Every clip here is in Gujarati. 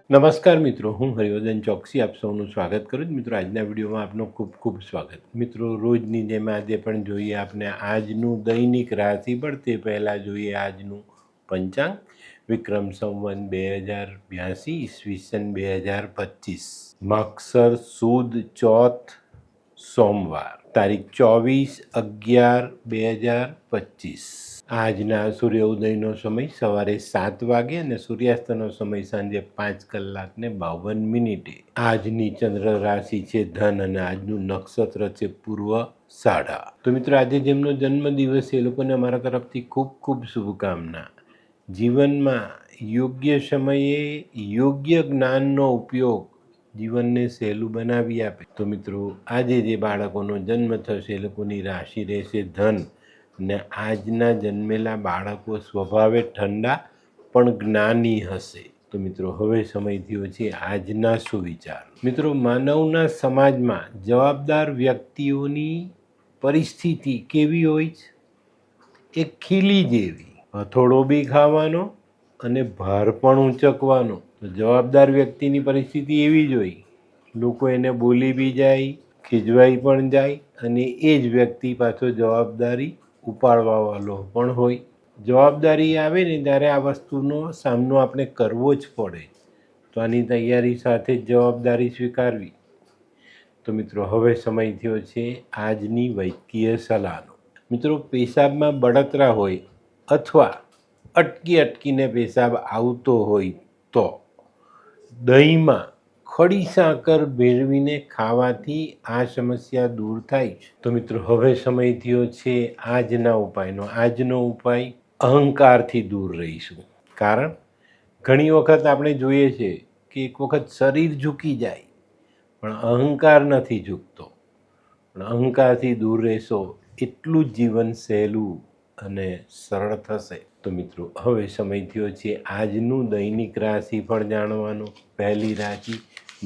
નમસ્કાર મિત્રો, હું હરિવર્ધન ચોકસી આપ સૌનું સ્વાગત કરું છું. મિત્રો, આજના વિડીયોમાં આપનું ખૂબ ખૂબ સ્વાગત. મિત્રો, રોજની જેમ આજે પણ જોઈએ આપણે આજનું દૈનિક રાશિફળ. તે પહેલાં જોઈએ આજનું પંચાંગ. વિક્રમ સંવત 2082 ઈસવીસન 2025, મક્ષર સુદ ચોથ સોમવાર, તારીખ 24/11/2025. આજના સૂર્યોદયનો સમય સવારે 7 વાગે અને સૂર્યાસ્તનો સમય સાંજે 5:52. આજની ચંદ્ર રાશિ છે ધન અને આજનું નક્ષત્ર છે પૂર્વષાઢા. તો મિત્રો, આજે જેમનો જન્મદિવસ છે એ લોકોને અમારા તરફથી ખૂબ ખૂબ શુભકામના. જીવનમાં યોગ્ય સમયે યોગ્ય જ્ઞાનનો ઉપયોગ જીવનને સહેલું બનાવી આપે. તો મિત્રો, આજે જે બાળકોનો જન્મ થશે એ લોકોની રાશિ રહેશે ધન. ને આજના જન્મેલા બાળકો સ્વભાવે ઠંડા પણ જ્ઞાની હશે. તો મિત્રો, હવે સમય થયો છે આજના સુવિચાર. મિત્રો, માનવના સમાજમાં જવાબદાર વ્યક્તિઓની પરિસ્થિતિ કેવી હોય છે? એક ખીલી જેવી, હથોડો બી ખાવાનો અને ભાર પણ ઊંચકવાનો. તો જવાબદાર વ્યક્તિની પરિસ્થિતિ એવી જ હોય. લોકો એને બોલી બી જાય, ખીજવાઈ પણ જાય અને એ જ વ્યક્તિ પાછો જવાબદારી ઉપાડવાવાળો પણ હોય. જવાબદારી આવે ને ત્યારે આ વસ્તુનો સામનો આપણે કરવો જ પડે. તો આની તૈયારી સાથે જ જવાબદારી સ્વીકારવી. તો મિત્રો, હવે સમય થયો છે આજની વૈદ્યકીય સલાહનો. મિત્રો, પેશાબમાં બળતરા હોય અથવા અટકીને પેશાબ આવતો હોય તો દહીંમાં ખડી સાકર ભેળવીને ખાવાથી આ સમસ્યા દૂર થાય છે. તો મિત્રો, હવે સમય થયો છે આજના ઉપાયનો. આજનો ઉપાય, અહંકારથી દૂર રહીશું. કારણ ઘણી વખત આપણે જોઈએ છે કે એક વખત શરીર ઝૂકી જાય પણ અહંકાર નથી ઝૂકતો. પણ અહંકારથી દૂર રહેશો એટલું જ જીવન સહેલું અને સરળ થશે. તો મિત્રો, હવે સમય થયો છે આજનું દૈનિક રાશિફળ જાણવાનું. પહેલી રાશિ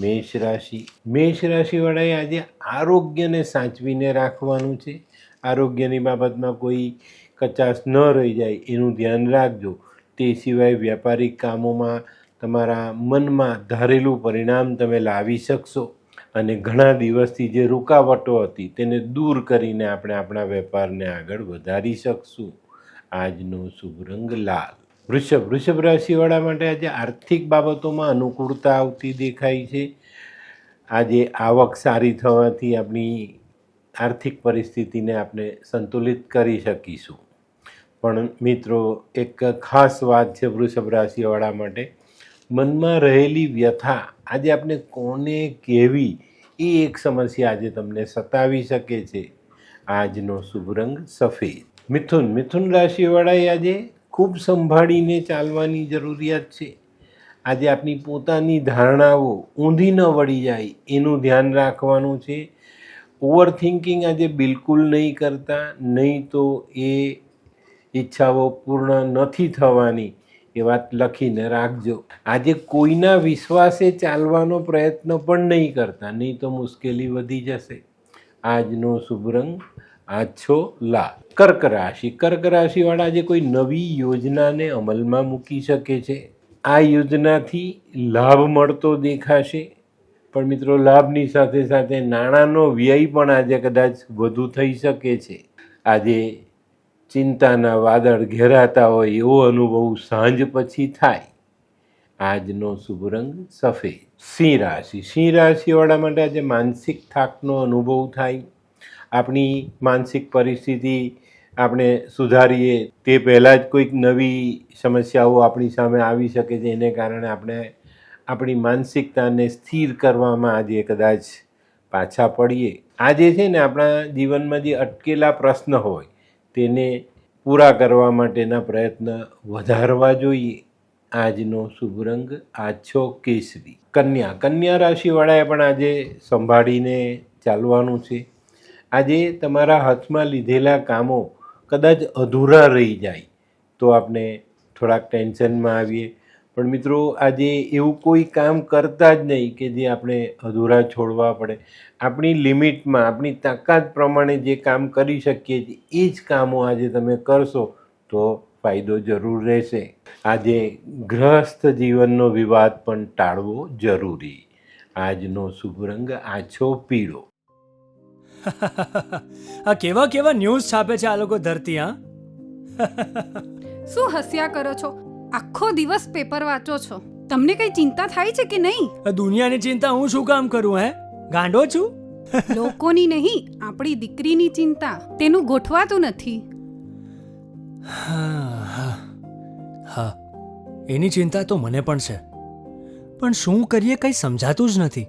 મેષ રાશિ. મેષ રાશિવાળાએ આજે આરોગ્યને સાચવીને રાખવાનું છે. આરોગ્યની બાબતમાં કોઈ કચાશ ન રહી જાય એનું ધ્યાન રાખજો. તે સિવાય વ્યાપારિક કામોમાં તમારા મનમાં ધારેલું પરિણામ તમે લાવી શકશો અને ઘણા દિવસથી જે રૂકાવટો હતી તેને દૂર કરીને આપણે આપણા વેપારને આગળ વધારી શકશું. આજનો શુભ રંગ લાલ. વૃષભ રાશિવાળા માટે આજે આર્થિક બાબતોમાં અનુકૂળતા આવતી દેખાય છે. આજે આવક સારી થવાથી આપણી આર્થિક પરિસ્થિતિને આપણે સંતુલિત કરી શકીશું. પણ મિત્રો, એક ખાસ વાત છે વૃષભ રાશિવાળા માટે. મનમાં રહેલી વ્યથા આજે આપણે કોને કહેવી એ એક સમસ્યા આજે તમને સતાવી શકે છે. આજનો શુભ રંગ સફેદ. મિથુન રાશિવાળાએ આજે ખૂબ સંભાળીને ચાલવાની જરૂરિયાત છે. આજે આપણી પોતાની ધારણાઓ ઊંધી ન વળી જાય એનું ધ્યાન રાખવાનું છે. ઓવર થિંકિંગ આજે બિલકુલ નહીં કરતા, નહીં તો એ ઈચ્છાઓ પૂર્ણ નથી થવાની એ વાત લખીને રાખજો. આજે કોઈના વિશ્વાસે ચાલવાનો પ્રયત્ન પણ નહીં કરતા, નહીં તો મુશ્કેલી વધી જશે. આજનો શુભ રંગ આછો લાલ. કર્ક રાશિવાળા આજે કોઈ નવી યોજનાને અમલમાં મૂકી શકે છે. આ યોજનાથી લાભ મળતો દેખાશે. પણ મિત્રો, લાભની સાથે સાથે નાણાંનો વ્યય પણ આજે કદાચ વધુ થઈ શકે છે. આજે ચિંતાના વાદળ ઘેરાતા હોય એવો અનુભવ સાંજ પછી થાય. આજનો શુભ રંગ સફેદ. સિંહ રાશિવાળા માટે આજે માનસિક થાકનો અનુભવ થાય. આપણી માનસિક પરિસ્થિતિ આપણે સુધારીએ તે પહેલાં જ કોઈક નવી સમસ્યાઓ આપણી સામે આવી શકે છે. એને કારણે આપણે આપણી માનસિકતાને સ્થિર કરવામાં આજે કદાચ પાછા પડીએ. આજે છે ને આપણા જીવનમાં જે અટકેલા પ્રશ્ન હોય તેને પૂરા કરવા માટેના પ્રયત્ન વધારવા જોઈએ. આજનો શુભ રંગ આછો કેસરી. કન્યા રાશિવાળાએ પણ આજે સંભાળીને ચાલવાનું છે. આજે તમારા હાથમાં લીધેલા કામો કદાચ અધૂરા રહી જાય તો આપણે થોડાક ટેન્શનમાં આવીએ. પણ મિત્રો, આજે એવું કોઈ કામ કરતા જ નહીં કે જે આપણે અધૂરા છોડવા પડે. આપણી લિમિટમાં, આપણી તાકાત પ્રમાણે જે કામ કરી શકીએ છીએ એ જ કામો આજે તમે કરશો તો ફાયદો જરૂર રહેશે. આજે ગૃહસ્થ જીવનનો વિવાદ પણ ટાળવો જરૂરી. આજનો શુભ રંગ આછો પીળો. આ કેવા કેવા ન્યૂઝ છાપે છે આ લોકો ધરતી. હા, શું હસ્યા કરો છો? આખો દિવસ પેપર વાંચો છો, તમને કઈ ચિંતા થાય છે કે નહીં? આ દુનિયાની ચિંતા હું શું કામ કરું? ગાંડો છું? લોકોની નહીં, આપણી દીકરીની ચિંતા. તેનું ગોઠવાતું નથી. હા, એની ચિંતા તો મને પણ છે, પણ શું કરીએ કંઈ સમજાતું જ નથી.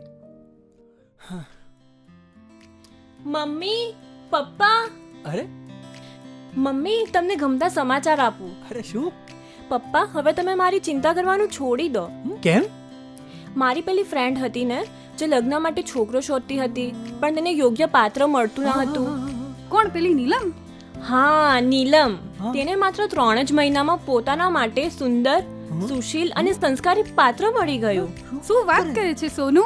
મમ્મી, પપ્પા. અરે મમ્મી, તમને ગમતા સમાચાર આપું. અરે શું? પપ્પા, હવે તમે મારી ચિંતા કરવાનું છોડી દો. કેમ? મારી પેલી ફ્રેન્ડ હતી ને, જે લગ્ન માટે છોકરો શોધતી હતી, પણ તેને યોગ્ય પાત્ર મળતું ન હતું. કોણ, પેલી નીલમ? હા, નીલમ. તેને માત્ર 3 જ મહિનામાં પોતાના માટે સુંદર, સુશીલ અને સંસ્કારી પાત્ર મળી ગયું. શું વાત કરે છે સોનુ?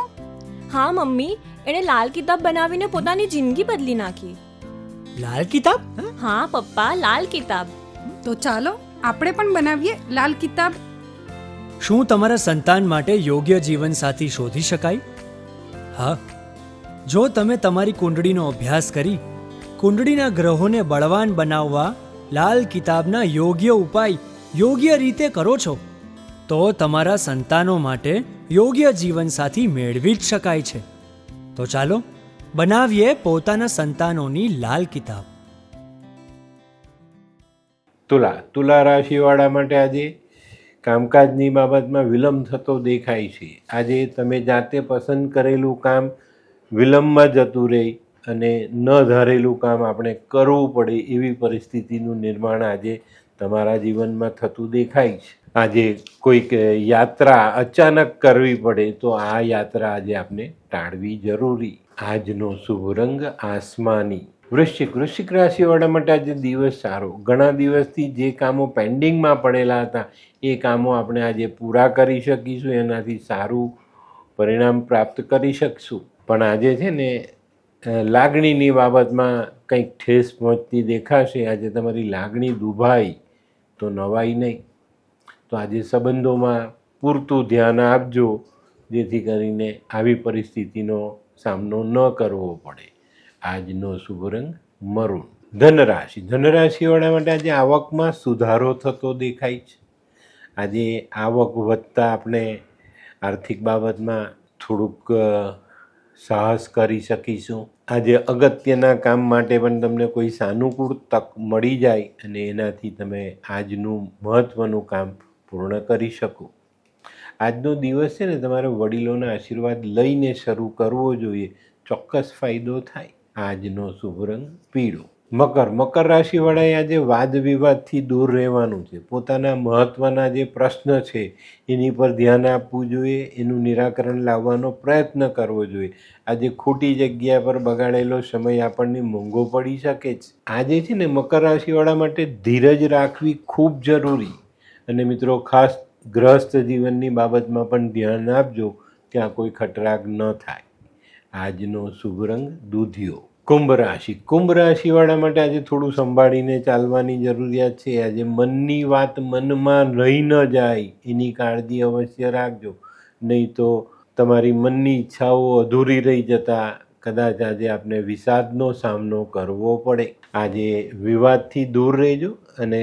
હા મમ્મી, એણે લાલ કિતાબ બનાવીને પોતાની જિંદગી બદલી નાખી. લાલ કિતાબ? હા પપ્પા, લાલ કિતાબ. તો ચાલો આપણે પણ બનાવીએ લાલ કિતાબ. શું તમારા સંતાન માટે યોગ્ય જીવનસાથી શોધી શકાય? હા, જો તમે તમારી કુંડળીનો અભ્યાસ કરી કુંડળીના ગ્રહોને બળવાન બનાવવા લાલ કિતાબના યોગ્ય ઉપાય યોગ્ય રીતે કરો છો, તો તમારા સંતાનો માટે યોગ્ય જીવનસાથી મેળવી જ શકાય છે. તો ચાલો બનાવીએ પોતાના સંતાનોની લાલ કિતાબ. તુલા રાશિવાળા માટે આજે કામકાજની બાબતમાં વિલંબ થતો દેખાય છે. આજે તમે જાતે પસંદ કરેલું કામ વિલંબમાં જતું રહે અને ન ધારેલું કામ આપણે કરવું પડે એવી પરિસ્થિતિનું નિર્માણ આજે તમારા જીવનમાં થતું દેખાય છે. આજે કોઈક યાત્રા અચાનક કરવી પડે તો આ યાત્રા આજે આપણે ટાળવી જરૂરી. આજનો શુભ રંગ આસમાની. વૃશ્ચિક રાશિવાળા માટે આજે દિવસ સારો. ઘણા દિવસથી જે કામો પેન્ડિંગમાં પડેલા હતા એ કામો આપણે આજે પૂરા કરી શકીશું, એનાથી સારું પરિણામ પ્રાપ્ત કરી શકશું. પણ આજે છે ને લાગણીની બાબતમાં કંઈક ઠેસ પહોંચતી દેખાશે. આજે તમારી લાગણી દુભાઈ તો નવાઈ નહીં. તો આજે સંબંધોમાં પૂરતું ધ્યાન આપજો, જેથી કરીને આવી પરિસ્થિતિનો સામનો ન કરવો પડે. આજનો શુભ રંગ મરૂન. ધનરાશિવાળા માટે આજે આવકમાં સુધારો થતો દેખાય છે. આજે આવક વધતા આપણે આર્થિક બાબતમાં થોડુંક સાહસ કરી શકીશું. આજે અગત્યના કામ માટે પણ તમને કોઈ સાનુકૂળ તક મળી જાય અને એનાથી તમે આજનું મહત્ત્વનું કામ પૂર્ણ કરી શકો. આજનો દિવસ છે ને તમારે વડીલોના આશીર્વાદ લઈને શરૂ કરવો જોઈએ, ચોક્કસ ફાયદો થાય. આજનો શુભ રંગ પીળો. મકર રાશિવાળાએ આજે વાદ વિવાદથી દૂર રહેવાનું છે. પોતાના મહત્ત્વના જે પ્રશ્ન છે એની પર ધ્યાન આપવું જોઈએ, એનું નિરાકરણ લાવવાનો પ્રયત્ન કરવો જોઈએ. આજે ખોટી જગ્યા પર બગાડેલો સમય આપણને મોંઘો પડી શકે છે. આજે છે ને મકર રાશિવાળા માટે ધીરજ રાખવી ખૂબ જરૂરી. અને મિત્રો, ખાસ ગૃહસ્થ જીવનની બાબતમાં પણ ધ્યાન આપજો, ત્યાં કોઈ ખટરાગ ન થાય. આજનો શુભ રંગ દૂધિયો. કુંભ રાશિવાળા માટે આજે થોડું સંભાળીને ચાલવાની જરૂરિયાત છે. આજે મનની વાત મનમાં રહી ન જાય એની કાળજી અવશ્ય રાખજો, નહીં તો તમારી મનની ઈચ્છાઓ અધૂરી રહી જતા કદાચ આજે આપને વિષાદનો સામનો કરવો પડે. આજે વિવાદથી દૂર રહેજો અને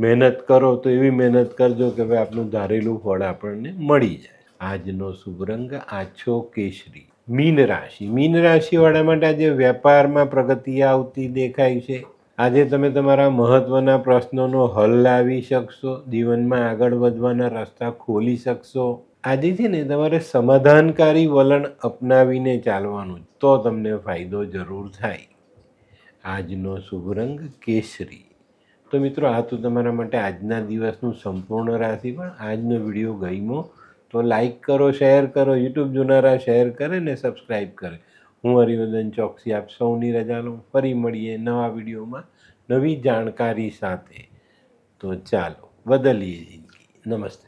મહેનત કરો તો એવી મહેનત કરજો કે ભાઈ આપનું ધારેલું ફળ આપણને મળી જાય. આજનો શુભ રંગ આછો કેસરી. મીન રાશિવાળા માટે આજે વેપારમાં પ્રગતિ આવતી દેખાય છે. આજે તમે તમારા મહત્ત્વના પ્રશ્નોનો હલ લાવી શકશો, જીવનમાં આગળ વધવાના રસ્તા ખોલી શકશો. આજે છે ને તમારે સમાધાનકારી વલણ અપનાવીને ચાલવાનું, તો તમને ફાયદો જરૂર થાય. આજનો શુભ રંગ કેસરી. તો મિત્રો, આ તો તમારા માટે આજના દિવસનું સંપૂર્ણ રાશિફળ. આજનો વિડીયો ગમ્યો તો લાઈક કરો, શેર કરો. યુટ્યુબ જોનારા શેર કરે ને સબસ્ક્રાઈબ કરે. હું હરિવર્ધન ચોકસી આપ સૌની રજા લઉં. ફરી મળીએ નવા વિડીયોમાં નવી જાણકારી સાથે. તો ચાલો બદલીએ જિંદગી. નમસ્તે.